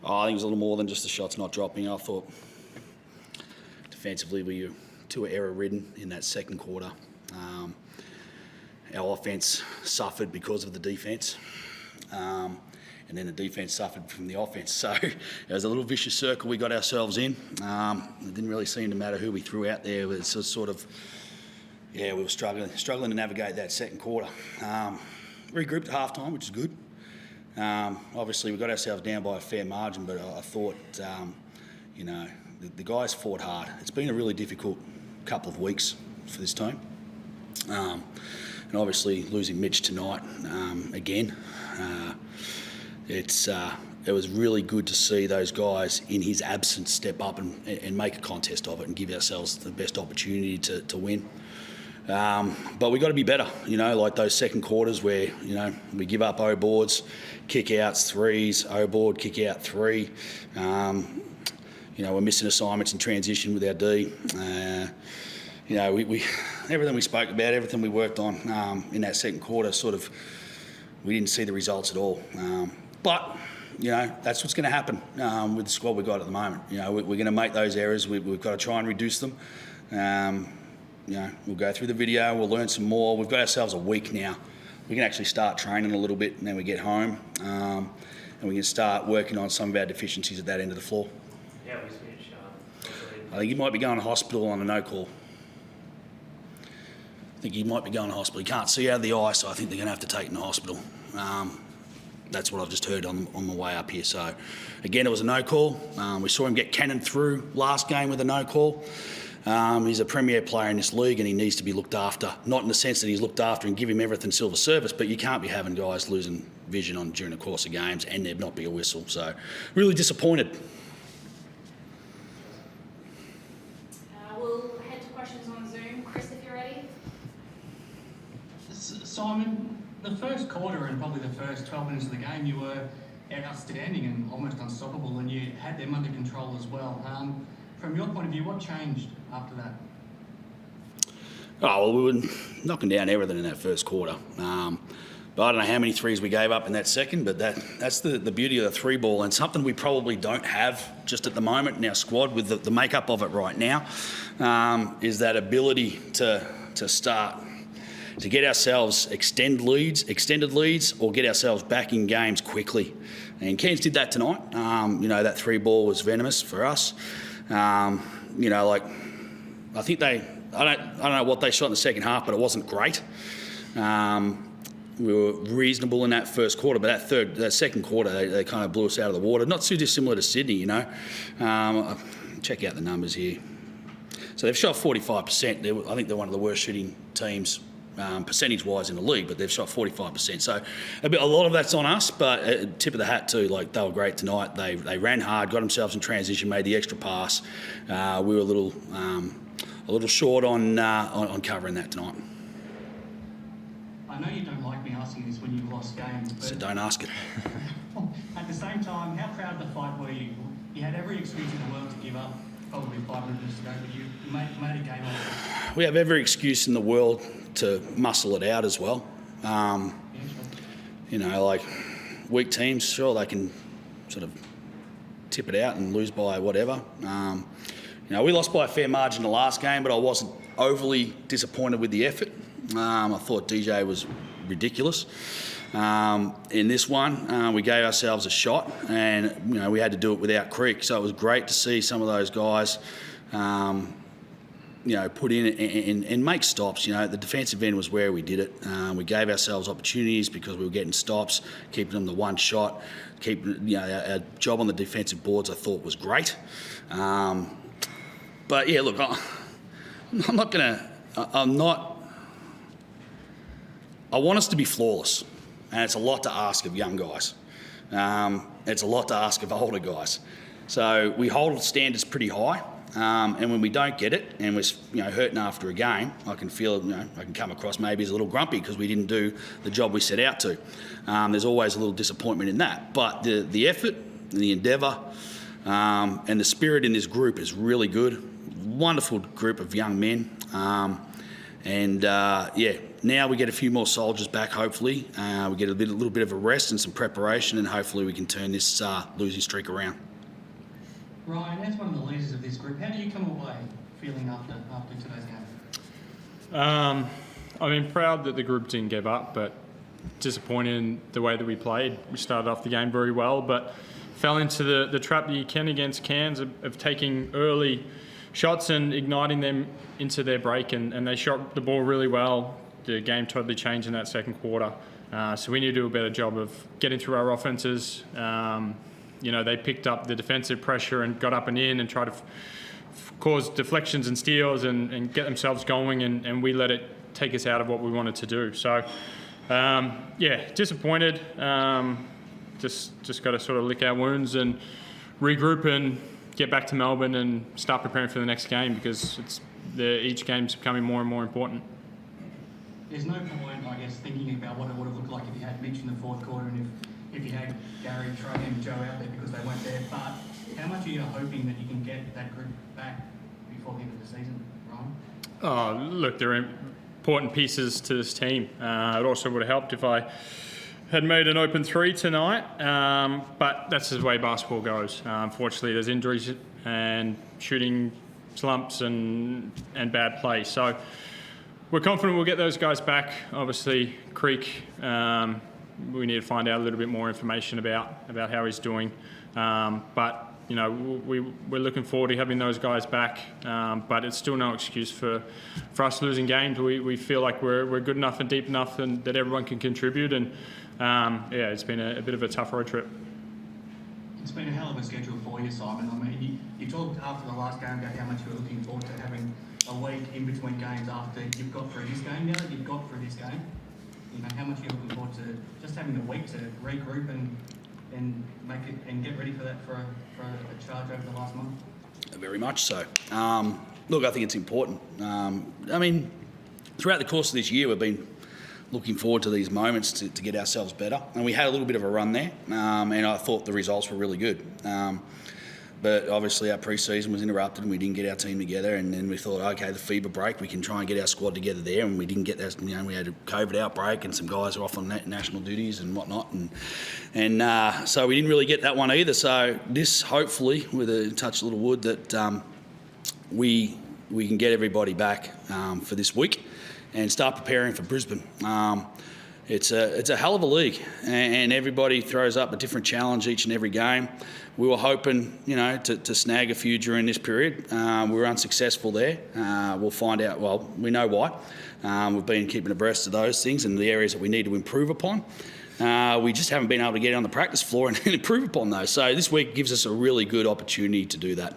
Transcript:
Oh, I think it was a little more than just the shots not dropping. I thought defensively we were too error-ridden in that second quarter. Our offence suffered because of the defence. And then the defence suffered from the offence. So it was a little vicious circle we got ourselves in. It didn't really seem to matter who we threw out there. It was sort of, we were struggling to navigate that second quarter. Regrouped at half-time, which is good. Obviously, we got ourselves down by a fair margin, but I thought, the guys fought hard. It's been a really difficult couple of weeks for this team. And obviously, losing Mitch tonight again. It was really good to see those guys in his absence step up and make a contest of it and give ourselves the best opportunity to win. But we got to be better, like those second quarters where, we give up O boards, kick outs, threes, O board, kick out, three. We're missing assignments in transition with our D. We everything we spoke about, everything we worked on in that second quarter, we didn't see the results at all. But that's what's going to happen with the squad we've got at the moment. We're going to make those errors. We've got to try and reduce them. We'll go through the video. We'll learn some more. We've got ourselves a week now. We can actually start training a little bit, and then we get home, and we can start working on some of our deficiencies at that end of the floor. Yeah, we switch. I think he might be going to hospital on a no call. I think he might be going to hospital. He can't see out of the eye, so I think they're going to have to take him to hospital. That's what I've just heard on my way up here. So, again, it was a no call. We saw him get cannoned through last game with a no call. He's a premier player in this league and he needs to be looked after. Not in the sense that he's looked after and give him everything silver service, but you can't be having guys losing vision during the course of games and there'd not be a whistle. So, really disappointed. We'll head to questions on Zoom. Chris, if you're ready. Simon, the first quarter and probably the first 12 minutes of the game, you were outstanding and almost unstoppable, and you had them under control as well. From your point of view, what changed after that? Oh, well, we were knocking down everything in that first quarter. But I don't know how many threes we gave up in that second, but that's the beauty of the three ball, and something we probably don't have just at the moment in our squad with the makeup of it right now, is that ability to start to get ourselves extended leads, or get ourselves back in games quickly. And Cairns did that tonight. That three ball was venomous for us. I think I don't know what they shot in the second half, but it wasn't great. We were reasonable in that first quarter, but that second quarter, they kind of blew us out of the water. Not too dissimilar to Sydney, Check out the numbers here. So they've shot 45%. I think they're one of the worst shooting teams percentage-wise in the league, but they've shot 45%. So a lot of that's on us, but tip of the hat too. Like, they were great tonight. They ran hard, got themselves in transition, made the extra pass. We were a little short on covering that tonight. I know you don't like me asking this when you've lost games, but So don't ask it. at the same time, how proud of the fight were you? You had every excuse in the world to give up. Probably 5 minutes to go, but you made a game of it. We have every excuse in the world to muscle it out as well. Weak teams, sure, they can sort of tip it out and lose by whatever. We lost by a fair margin the last game, but I wasn't overly disappointed with the effort. I thought DJ was ridiculous. In this one, we gave ourselves a shot, and we had to do it without Creek. So it was great to see some of those guys, put in and make stops. The defensive end was where we did it. We gave ourselves opportunities because we were getting stops, keeping them to one shot. Our job on the defensive boards, I thought, was great. But yeah, look, I want us to be flawless. And it's a lot to ask of young guys. It's a lot to ask of older guys. So we hold standards pretty high. And when we don't get it, and we're hurting after a game, I can feel, I can come across maybe as a little grumpy because we didn't do the job we set out to. There's always a little disappointment in that. But the effort, and the endeavour, and the spirit in this group is really good. Wonderful group of young men. now we get a few more soldiers back, hopefully. We get a little bit of a rest and some preparation, and hopefully we can turn this losing streak around. Ryan, as one of the leaders of this group, how do you come away feeling after today's game? I mean, proud that the group didn't give up, but disappointed in the way that we played. We started off the game very well, but fell into the trap that you can against Cairns of taking early shots and igniting them into their break, and they shot the ball really well. The game totally changed in that second quarter. So we need to do a better job of getting through our offences. They picked up the defensive pressure and got up and in and tried to cause deflections and steals and get themselves going, and we let it take us out of what we wanted to do. So, disappointed. Just got to sort of lick our wounds and regroup and get back to Melbourne and start preparing for the next game, because each game's becoming more and more important. There's no point, I guess, thinking about what it would have looked like if you had Mitch in the fourth quarter and if you had Gary, Trey and Joe out there, because they weren't there. But how much are you hoping that you can get that group back before the end of the season, Ryan? Oh, look, they're important pieces to this team. It also would have helped if I had made an open three tonight, but that's the way basketball goes. Unfortunately, there's injuries and shooting slumps and bad play. So we're confident we'll get those guys back. Obviously, Creek, we need to find out a little bit more information about how he's doing. But we're looking forward to having those guys back. But it's still no excuse for us losing games. We feel like we're good enough and deep enough and that everyone can contribute. And it's been a bit of a tough road trip. It's been a hell of a schedule for you, Simon. I mean, you talked after the last game about how much you were looking forward to having a week in between games after you've got through this game. Now that you've got through this game, how much are you looking forward to just having the week to regroup and make it and get ready for that for a charge over the last month? Very much so. Look, I think it's important. Throughout the course of this year, we've been looking forward to these moments to get ourselves better. And we had a little bit of a run there, and I thought the results were really good. But obviously our pre-season was interrupted and we didn't get our team together, and then we thought, okay, the FIBA break, we can try and get our squad together there, and we didn't get that. We had a COVID outbreak and some guys are off on national duties and whatnot, and so we didn't really get that one either. So this, hopefully, with a touch of little wood, that we can get everybody back for this week and start preparing for Brisbane. It's a hell of a league, and everybody throws up a different challenge each and every game. We were hoping, to snag a few during this period. We were unsuccessful there. We'll find out. Well, we know why. We've been keeping abreast of those things and the areas that we need to improve upon. We just haven't been able to get on the practice floor and improve upon those. So this week gives us a really good opportunity to do that.